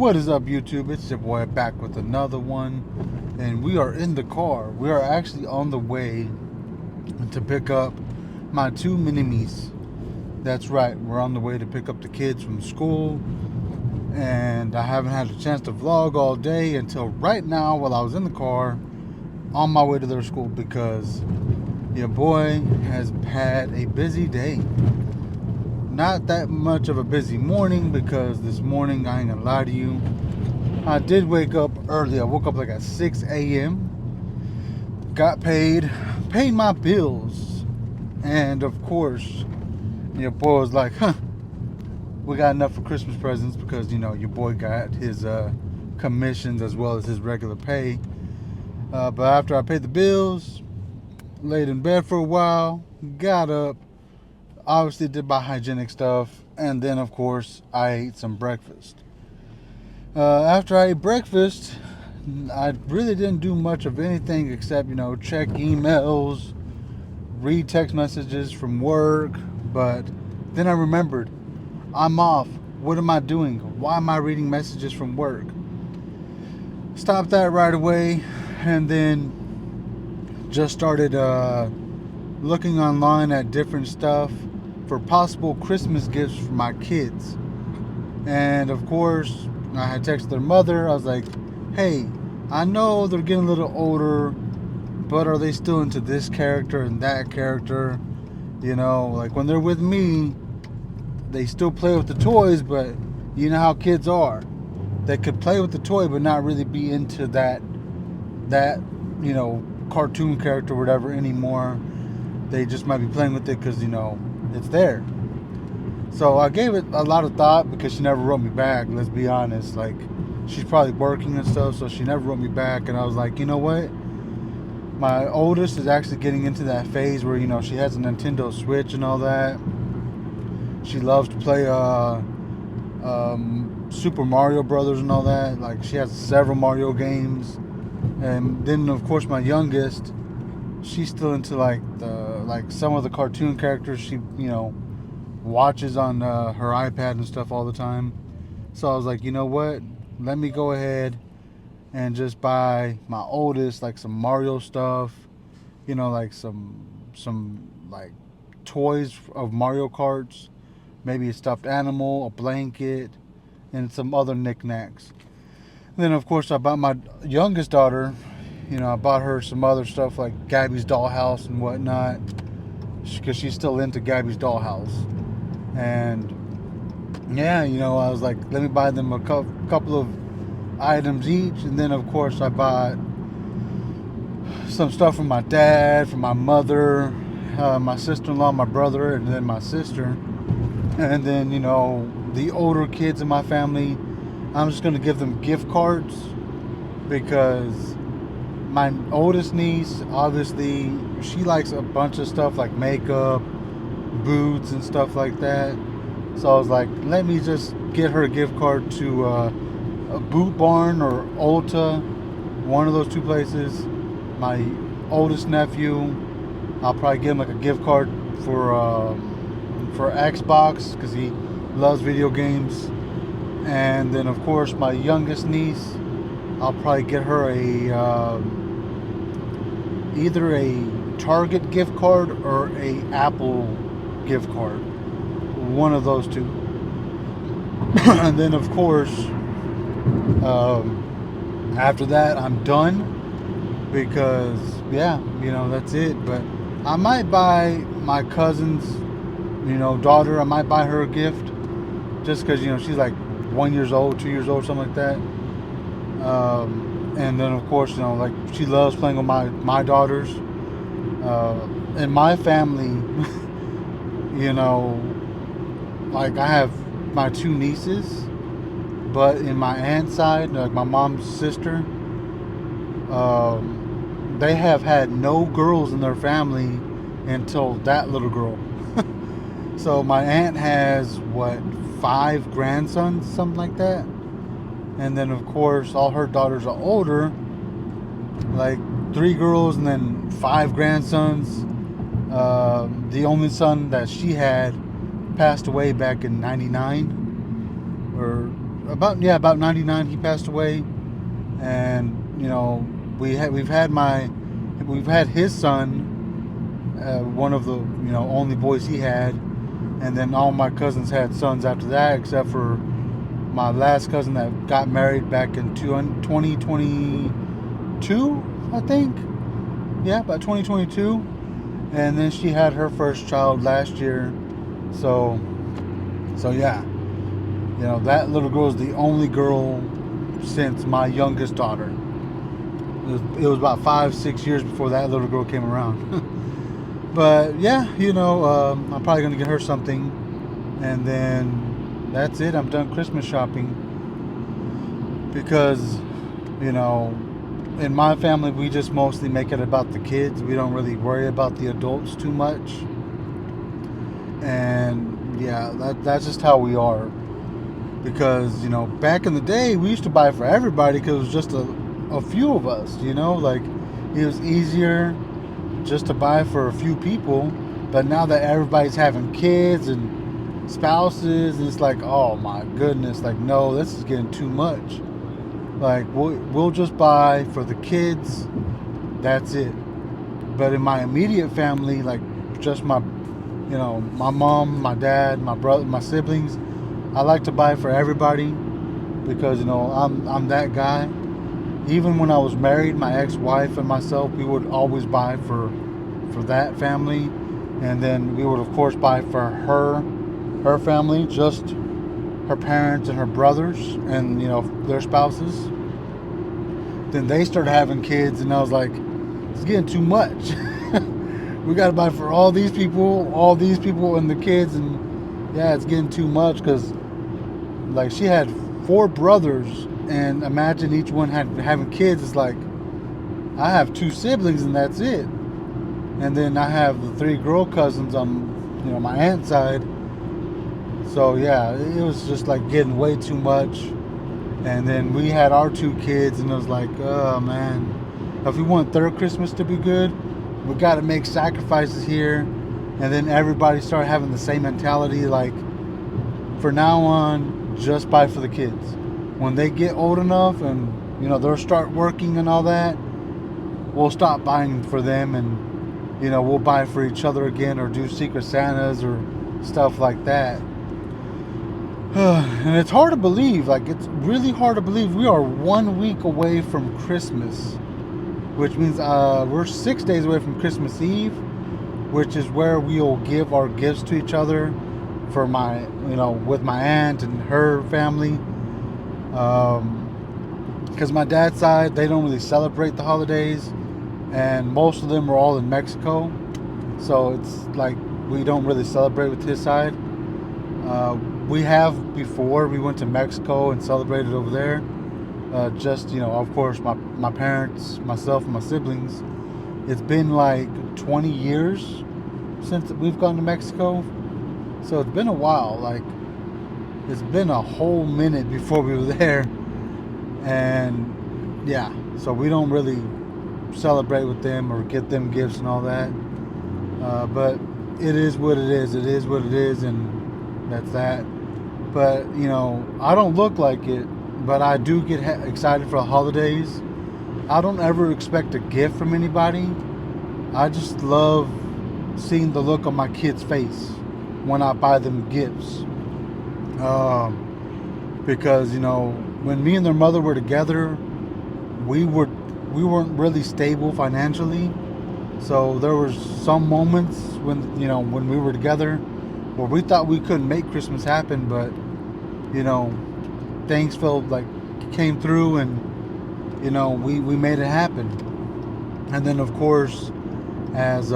What is up, YouTube? It's your boy back with another one, and we are in the car. We are actually on the way to pick up my two mini-me's. That's right, we're on the way to pick up the kids from school, and I haven't had a chance to vlog all day until right now while I was in the car on my way to their school because your boy has had a busy day. Not that much of a busy morning because this morning, I ain't gonna lie to you, I did wake up early. I woke up like at 6 a.m. Got paid my bills, and of course your boy was like, we got enough for Christmas presents because, you know, your boy got his commissions as well as his regular pay. But after I paid the bills, laid in bed for a while, got up, obviously did my hygienic stuff, and then of course I ate some breakfast. After I ate breakfast, I really didn't do much of anything except, you know, check emails, read text messages from work. But then I remembered, I'm off. What am I doing? Why am I reading messages from work? Stopped that right away, and then just started looking online at different stuff for possible Christmas gifts for my kids. And of course, I had texted their mother. I was like, hey, I know they're getting a little older, but are they still into this character and that character? You know, like when they're with me, they still play with the toys, but you know how kids are. They could play with the toy but not really be into that you know, cartoon character or whatever anymore. They just might be playing with it because, you know, it's there. So I gave it a lot of thought because she never wrote me back. Let's be honest. Like, she's probably working and stuff, so she never wrote me back. And I was like, you know what? My oldest is actually getting into that phase where, you know, she has a Nintendo Switch and all that. She loves to play Super Mario Brothers and all that. Like, she has several Mario games. And then, of course, my youngest, she's still into like some of the cartoon characters. She, you know, watches on her iPad and stuff all the time. So I was like, you know what? Let me go ahead and just buy my oldest like some Mario stuff. You know, like some like toys of Mario Karts, maybe a stuffed animal, a blanket, and some other knickknacks. And then of course I bought my youngest daughter, you know, I bought her some other stuff like Gabby's dollhouse and whatnot, because she's still into Gabby's dollhouse. And yeah, you know, I was like, let me buy them a couple of items each. And then of course I bought some stuff from my dad, from my mother, my sister-in-law, my brother, and then my sister. And then, you know, the older kids in my family, I'm just going to give them gift cards because my oldest niece, obviously, she likes a bunch of stuff like makeup, boots, and stuff like that. So I was like, let me just get her a gift card to a Boot Barn or Ulta, one of those two places. My oldest nephew, I'll probably give him like a gift card for Xbox because he loves video games. And then of course my youngest niece, I'll probably get her either a Target gift card or a Apple gift card, one of those two. And then of course after that I'm done because yeah, you know, that's it. But I might buy my cousin's, you know, daughter, I might buy her a gift just because, you know, she's like 1 year old, 2 years old, something like that. And then of course, you know, like she loves playing with my daughters. In my family, you know, like I have my two nieces, but in my aunt's side, like my mom's sister, they have had no girls in their family until that little girl. So my aunt has what, 5 grandsons, something like that. And then of course all her daughters are older, like 3 girls and then 5 grandsons. The only son that she had passed away back in '99, or about 99 he passed away. And we've had his son, one of the only boys he had, and then all my cousins had sons after that, except for my last cousin that got married back in 2022, I think. Yeah, about 2022. And then she had her first child last year. So yeah, that little girl is the only girl since my youngest daughter. It was about 5-6 years before that little girl came around. But yeah, I'm probably gonna get her something, and then that's it. I'm done Christmas shopping because in my family we just mostly make it about the kids. We don't really worry about the adults too much, and yeah, that's just how we are. Because back in the day we used to buy for everybody because it was just a few of us. Like it was easier just to buy for a few people. But now that everybody's having kids and spouses, it's like, oh my goodness, like, no, this is getting too much. Like we'll just buy for the kids, that's it. But in my immediate family, like just my mom, my dad, my brother, my siblings, I like to buy for everybody because I'm that guy. Even when I was married, my ex-wife and myself, we would always buy for that family, and then we would of course buy for her family, just her parents and her brothers and their spouses. Then they started having kids, and I was like, it's getting too much. We got to buy for all these people, and the kids, and yeah, it's getting too much because like she had 4 brothers, and imagine each one having kids. It's like I have 2 siblings and that's it. And then I have the 3 girl cousins on my aunt's side. So yeah, it was just like getting way too much. And then we had our 2 kids, and it was like, oh man, if we want their Christmas to be good, we got to make sacrifices here. And then everybody started having the same mentality, like, for now on, just buy for the kids. When they get old enough and they'll start working and all that, we'll stop buying for them, and we'll buy for each other again, or do Secret Santas or stuff like that. And it's hard to believe, like it's really hard to believe we are 1 week away from Christmas, which means we're 6 days away from Christmas Eve, which is where we'll give our gifts to each other for my, with my aunt and her family. Because my dad's side, they don't really celebrate the holidays, and most of them are all in Mexico. So it's like we don't really celebrate with his side. We have before. We went to Mexico and celebrated over there. Just, of course, my parents, myself, and my siblings. It's been like 20 years since we've gone to Mexico. So it's been a while. Like, it's been a whole minute before we were there. And yeah, so we don't really celebrate with them or get them gifts and all that. But it is what it is. It is what it is, and that's that. But I don't look like it, but I do get excited for the holidays. I don't ever expect a gift from anybody. I just love seeing the look on my kid's face when I buy them gifts. Because when me and their mother were together, we weren't really stable financially. So there was some moments when we were together where we thought we couldn't make Christmas happen, but things felt like came through, and we made it happen. And then of course, as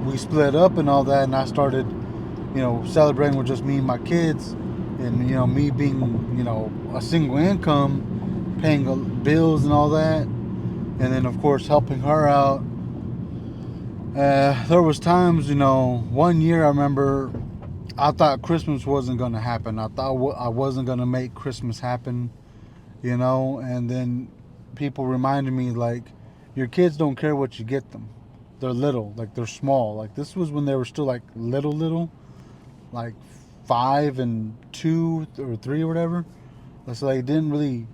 we split up and all that, and I started celebrating with just me and my kids, and me being a single income, paying bills and all that, and then of course helping her out. There was times, 1 year I remember I thought Christmas wasn't going to happen. I thought I wasn't going to make Christmas happen, and then people reminded me, like, your kids don't care what you get them. They're little, like they're small. Like this was when they were still like little, like 5 and 2 or 3 or whatever. So they didn't really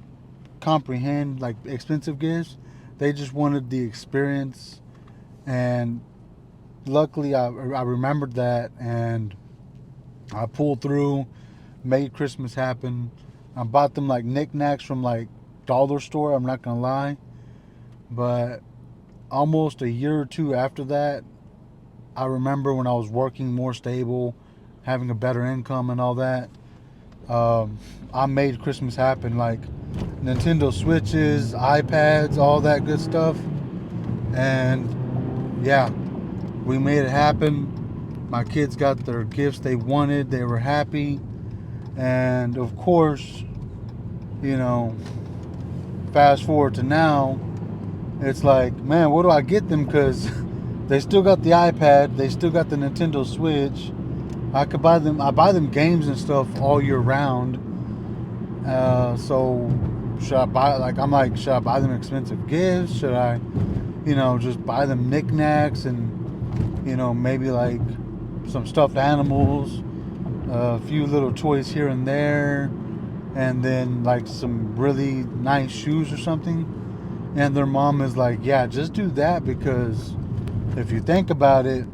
comprehend like expensive gifts. They just wanted the experience, and luckily I remembered that, and I pulled through, made Christmas happen. I bought them like knickknacks from like dollar store. I'm not gonna lie, but almost a year or two after that, I remember when I was working more stable, having a better income and all that. Um, I made Christmas happen, like Nintendo Switches, iPads, all that good stuff. And yeah, we made it happen. My kids got their gifts they wanted. They were happy. And of course, you know, fast forward to now, it's like, man, what do I get them? Because they still got the iPad, they still got the Nintendo Switch. I could buy them. I buy them games and stuff all year round. So should I buy? Like, I'm like, should I buy them expensive gifts? Should I, just buy them knickknacks and, maybe like some stuffed animals, a few little toys here and there, and then like some really nice shoes or something. And their mom is like, yeah, just do that, because if you think about it,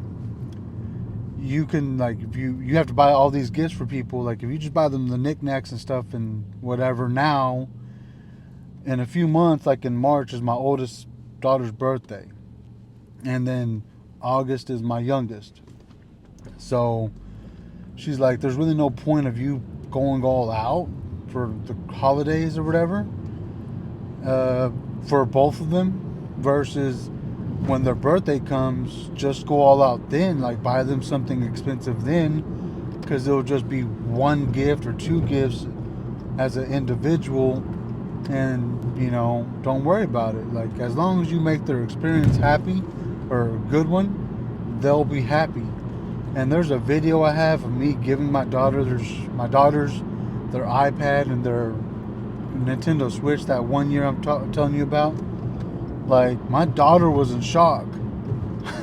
you can, like, if you have to buy all these gifts for people, like if you just buy them the knickknacks and stuff and whatever now, in a few months, like in March is my oldest daughter's birthday, and then August is my youngest. So she's like, there's really no point of you going all out for the holidays or whatever, uh, for both of them, versus when their birthday comes, just go all out then, like buy them something expensive then, because it'll just be one gift or two gifts as an individual, and don't worry about it. Like, as long as you make their experience happy or a good one, they'll be happy. And there's a video I have of me giving my daughters their iPad and their Nintendo Switch that one year I'm telling you about. Like, my daughter was in shock.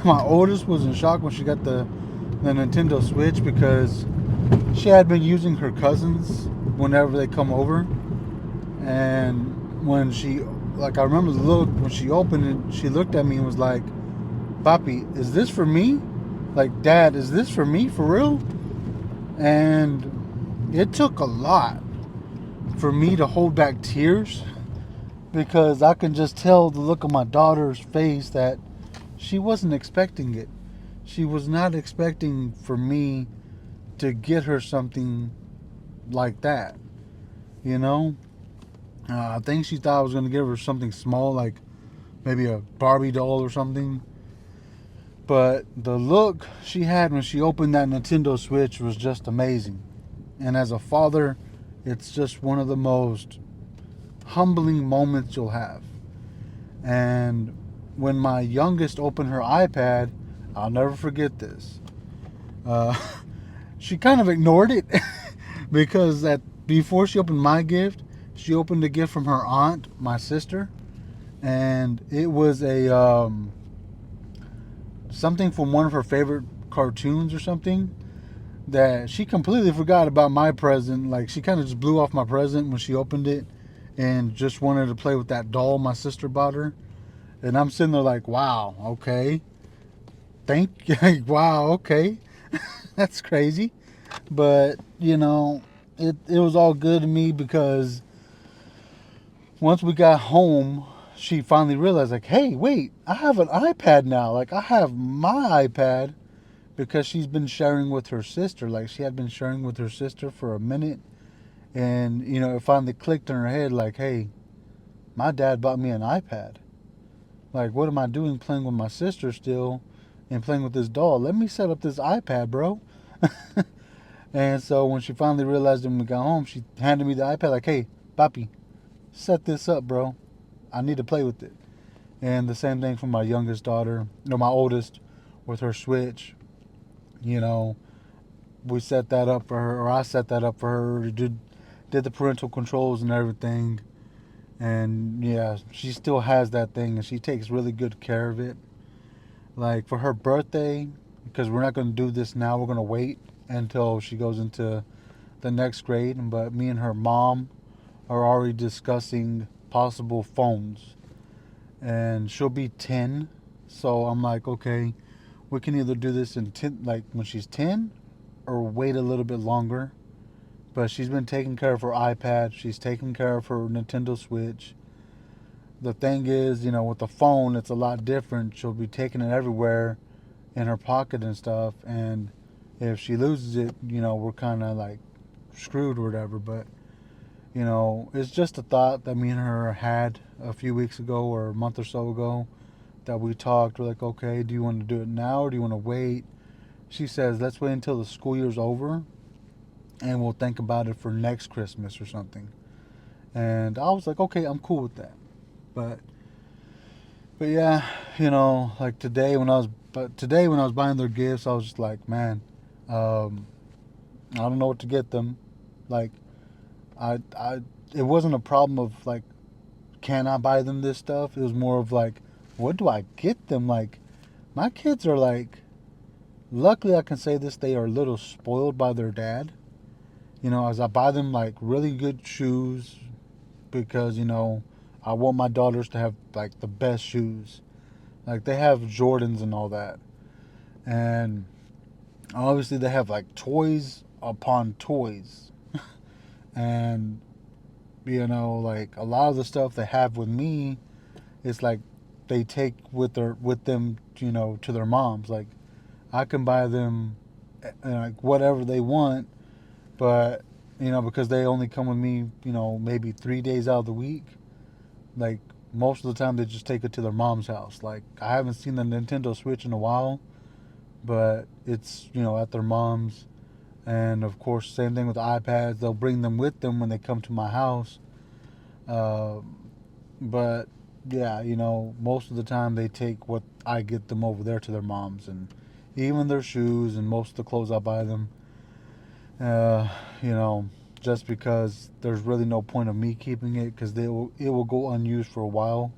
My oldest was in shock when she got the Nintendo Switch, because she had been using her cousins whenever they come over. And when she, like, I remember the look when she opened it, she looked at me and was like, Papi, is this for me? Like, Dad, is this for me, for real? And it took a lot for me to hold back tears, because I can just tell the look on my daughter's face that she wasn't expecting it. She was not expecting for me to get her something like that, you know? I think she thought I was going to give her something small, like maybe a Barbie doll or something. But the look she had when she opened that Nintendo Switch was just amazing. And as a father, it's just one of the most humbling moments you'll have. And when my youngest opened her iPad, I'll never forget this. Uh, she kind of ignored it because before she opened my gift, she opened a gift from her aunt, my sister, and it was a something from one of her favorite cartoons or something, that she completely forgot about my present. Like, she kind of just blew off my present when she opened it and just wanted to play with that doll my sister bought her. And I'm sitting there like, wow, okay. Thank you. Wow, okay. That's crazy. But, it was all good to me, because once we got home, she finally realized, like, hey, wait, I have an iPad now. Like, I have my iPad, because she's been sharing with her sister. Like, she had been sharing with her sister for a minute. And, it finally clicked in her head, like, hey, my dad bought me an iPad. Like, what am I doing playing with my sister still and playing with this doll? Let me set up this iPad, bro. And so when she finally realized when we got home, she handed me the iPad, like, hey, Papi, set this up, bro. I need to play with it. And the same thing for my youngest daughter, my oldest, with her Switch. We set that up for her, or I set that up for her. Did the parental controls and everything. And yeah, she still has that thing, and she takes really good care of it. Like, for her birthday, because we're not going to do this now, we're going to wait until she goes into the next grade. But me and her mom are already discussing possible phones, and she'll be 10. So I'm like, okay, we can either do this in 10, like when she's 10, or wait a little bit longer. But she's been taking care of her iPad. She's taking care of her Nintendo Switch. The thing is, with the phone, it's a lot different. She'll be taking it everywhere in her pocket and stuff. And if she loses it, we're kind of like screwed or whatever. But, it's just a thought that me and her had a few weeks ago or a month or so ago that we talked. We're like, okay, do you want to do it now or do you want to wait? She says, let's wait until the school year's over and we'll think about it for next Christmas or something. And I was like, okay, I'm cool with that. But yeah, like today when I was buying their gifts, I was just like, man, um, I don't know what to get them. Like, I it wasn't a problem of like, can I buy them this stuff? It was more of like, what do I get them? Like, my kids are like, luckily I can say this, they are a little spoiled by their dad. As I buy them like really good shoes because I want my daughters to have like the best shoes. Like they have Jordans and all that. And obviously they have like toys upon toys. And like a lot of the stuff they have with me is like they take with them, to their moms. Like I can buy them like whatever they want, but because they only come with me, maybe 3 days out of the week. Like most of the time they just take it to their mom's house. Like I haven't seen the Nintendo Switch in a while, but it's at their mom's. And of course, same thing with the iPads. They'll bring them with them when they come to my house. Uh, but yeah, most of the time they take what I get them over there to their moms, and even their shoes and most of the clothes I buy them. Uh, you know, just because there's really no point of me keeping it because it will go unused for a while.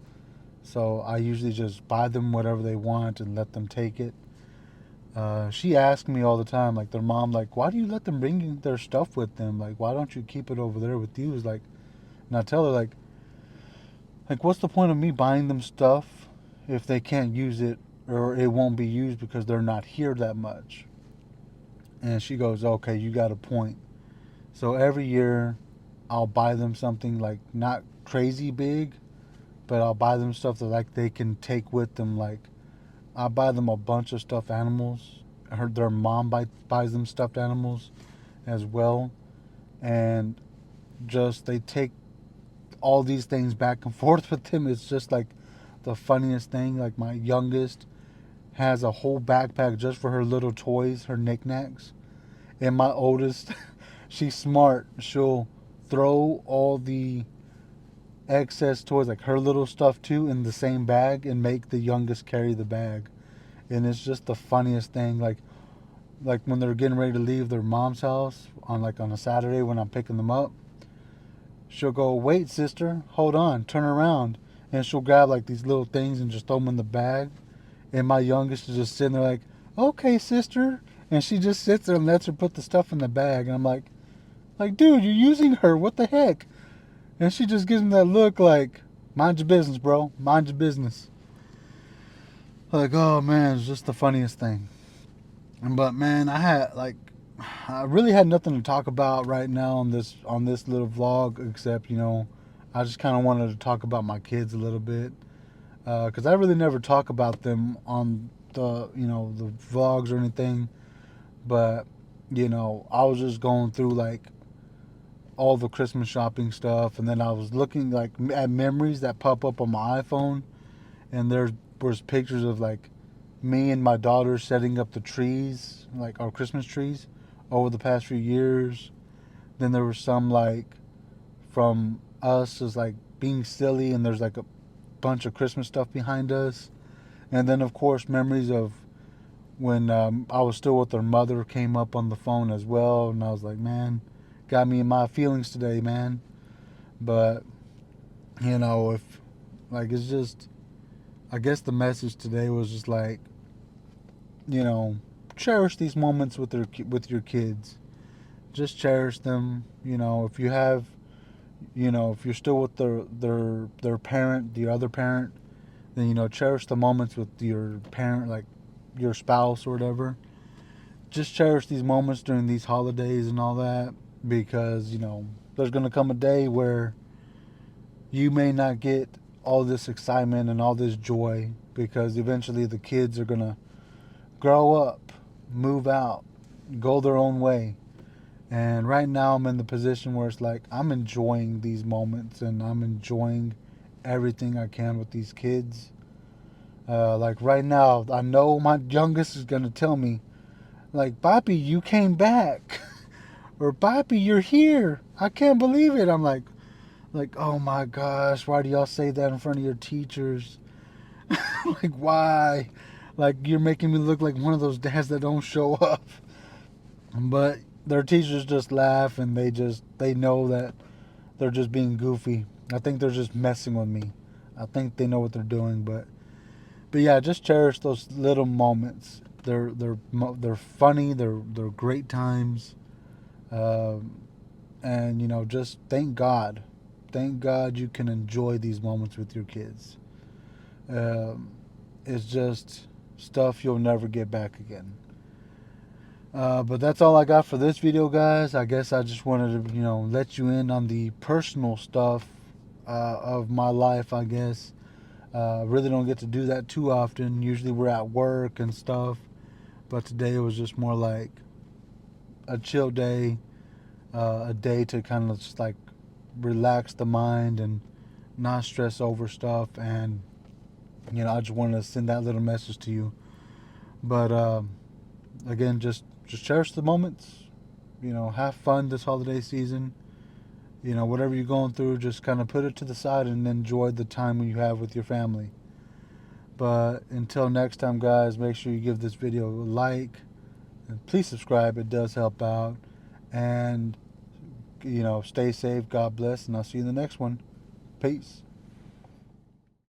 So I usually just buy them whatever they want and let them take it. She asks me all the time, like their mom, like, why do you let them bring their stuff with them? Like, why don't you keep it over there with you? Is like, and I tell her like, what's the point of me buying them stuff if they can't use it or it won't be used because they're not here that much? And she goes, okay, you got a point. So every year, I'll buy them something like not crazy big, but I'll buy them stuff that like they can take with them. Like I buy them a bunch of stuffed animals. Their mom buys them stuffed animals as well, and just they take all these things back and forth with them. It's just like the funniest thing. Like my youngest has a whole backpack just for her little toys, her knickknacks, and my oldest, she's smart. She'll throw all the excess toys, like her little stuff too, in the same bag and make the youngest carry the bag. And it's just the funniest thing. Like when they're getting ready to leave their mom's house on a Saturday when I'm picking them up, she'll go, "Wait, sister, hold on, turn around," and she'll grab like these little things and just throw them in the bag. And my youngest is just sitting there like, "Okay, sister," and she just sits there and lets her put the stuff in the bag. And I'm like, dude, you're using her. What the heck? And she just gives me that look like, mind your business, bro. Mind your business. Like, oh man, it's just the funniest thing. But man, I really had nothing to talk about right now on this little vlog except I just kind of wanted to talk about my kids a little bit because I really never talk about them on the vlogs or anything. But I was just going through like all the Christmas shopping stuff, and then I was looking like at memories that pop up on my iPhone, and there was pictures of like me and my daughter setting up the trees, like our Christmas trees, over the past few years. Then there was some like from us as like being silly, and there's like a bunch of Christmas stuff behind us. And then of course memories of when I was still with her mother came up on the phone as well, and I was like, man, got me in my feelings today, man. But if like it's just, I guess the message today was just like, you know, cherish these moments with your kids. Just cherish them. If you have You know, if you're still with their parent, the other parent, then, you know, cherish the moments with your parent, like your spouse or whatever. Just cherish these moments during these holidays and all that, because, you know, there's going to come a day where you may not get all this excitement and all this joy, because eventually the kids are going to grow up, move out, go their own way. And right now I'm in the position where it's like I'm enjoying these moments and I'm enjoying everything I can with these kids. Like right now, I know my youngest is gonna tell me, like, "Papi, you came back," or "Papi, you're here. I can't believe it." I'm like, "Oh my gosh, why do y'all say that in front of your teachers?" Like, why? Like, you're making me look like one of those dads that don't show up. But their teachers just laugh, and they know that they're just being goofy. I think they're just messing with me. I think they know what they're doing, but yeah, just cherish those little moments. They're funny. They're great times, um, and, you know, just thank God. Thank God you can enjoy these moments with your kids. Um, it's just stuff you'll never get back again. But that's all I got for this video, guys. I guess I just wanted to, you know, let you in on the personal stuff of my life, I guess. Really don't get to do that too often. Usually we're at work and stuff. But today it was just more like a chill day, a day to kind of just like relax the mind and not stress over stuff. And, you know, I just wanted to send that little message to you. But again, just cherish the moments. You know, have fun this holiday season. You know, whatever you're going through, just kind of put it to the side and enjoy the time you have with your family. But until next time, guys, make sure you give this video a like. And please subscribe. It does help out. And, you know, stay safe. God bless. And I'll see you in the next one. Peace.